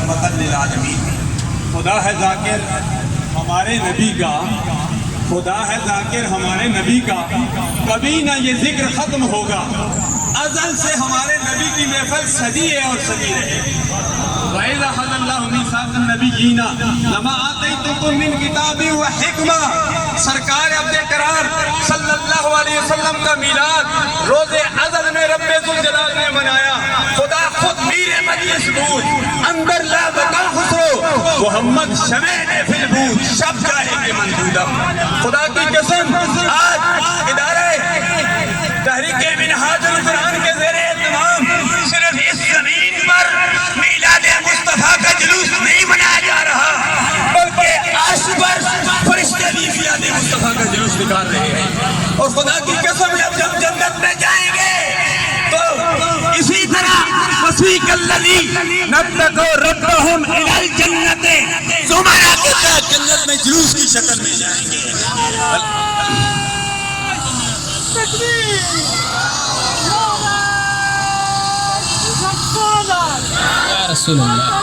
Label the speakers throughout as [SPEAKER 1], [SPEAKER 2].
[SPEAKER 1] رحمۃ للعالمین۔ خدا ہے ذاکر ہمارے نبی کا، خدا ہے ذاکر ہمارے نبی کا، کبھی نہ یہ ذکر ختم ہوگا، ازل سے ہمارے نبی کی محفل سجی ہے اور سجی رہے۔ وَإِذَا أَخَذَ اللَّهُ مِيثَاقَ النَّبِيِّينَ لَمَا آتَيْتُكُم مِّن كِتَابٍ وَحِکْمَةٍ۔ سرکار عبد کرار صلی اللہ علیہ وسلم کا میلاد روز ازل میں رب ذوالجلال نے منایا۔ خدا خود میر مجلس بود، اندر لا بقا خسرو، محمد شمع فی البود، شب جائے گے منظودہ۔ خدا کی قسم آج ادارے تحریک منہاج القرآن کے زیر اہتمام صرف اس زمین پر میلاد مصطفیٰ کا جلوس نہیں منایا جا رہا، بلکہ عرش پر فرشتے بھی میلاد مصطفیٰ کا جلوس نکال رہے ہیں۔ اور خدا کی قسم جب جنت میں جائیں گے تو اسی طرح وسیق الذی نبتغوا ربہم الی الجنت زمرہ کے ساتھ جنت میں جلوس کی شکل میں جائیں گے۔
[SPEAKER 2] یا رسول اللہ۔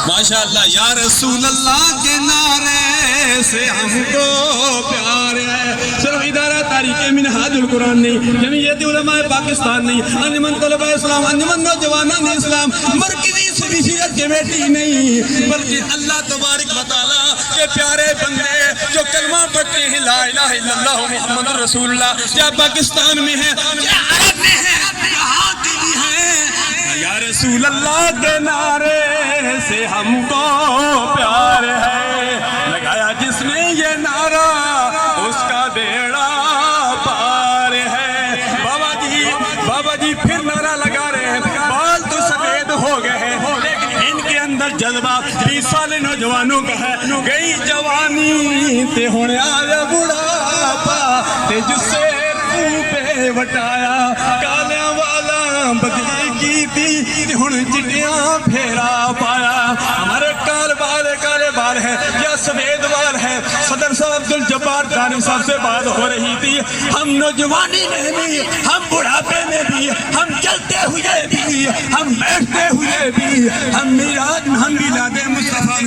[SPEAKER 1] ماشاءاللہ، یا رسول اللہ کے نعرے سے ہم کو پیار ہے۔ صرف ادارہ تحریک منہاج القرآن نہیں، جمعیت علماء پاکستان نہیں، انجمن طلباء اسلام، انجمن نوجوانان اسلام، مرکزی سبیشیت کمیٹی نہیں، بلکہ اللہ تبارک و تعالیٰ کے پیارے بندے جو کلمہ پڑھتے ہیں لا الہ الا اللہ محمد رسول اللہ، یا پاکستان میں ہے یا عرب میں ہے، یہاں بھی ہے، یا رسول اللہ کے نعرے سے ہم کو پیار ہے، لگایا جس نے یہ نعرہ اس کا بیڑا پار ہے۔ بابا جی پھر نعرہ لگا رہے ہیں، بال تو سفید ہو گئے ہیں لیکن ان کے اندر جذبہ 20 سال نوجوانوں کا ہے۔ گئی جوانی تے ہونے آیا بڑھاپا، تے جس سے منہ پہ وٹایا، کالیاں والا بدلی کی تھی ہن چٹیاں پھیرا پایا۔ ہمارے کالے بال ہیں یا سفید بال ہیں۔ صدر صاحب عبدالجبار جانی صاحب سے بات ہو رہی تھی، ہم نوجوانی میں بھی، ہم بڑھاپے میں بھی، ہم چلتے ہوئے بھی، ہم بیٹھتے ہوئے بھی، ہم میلاد مصطفیٰ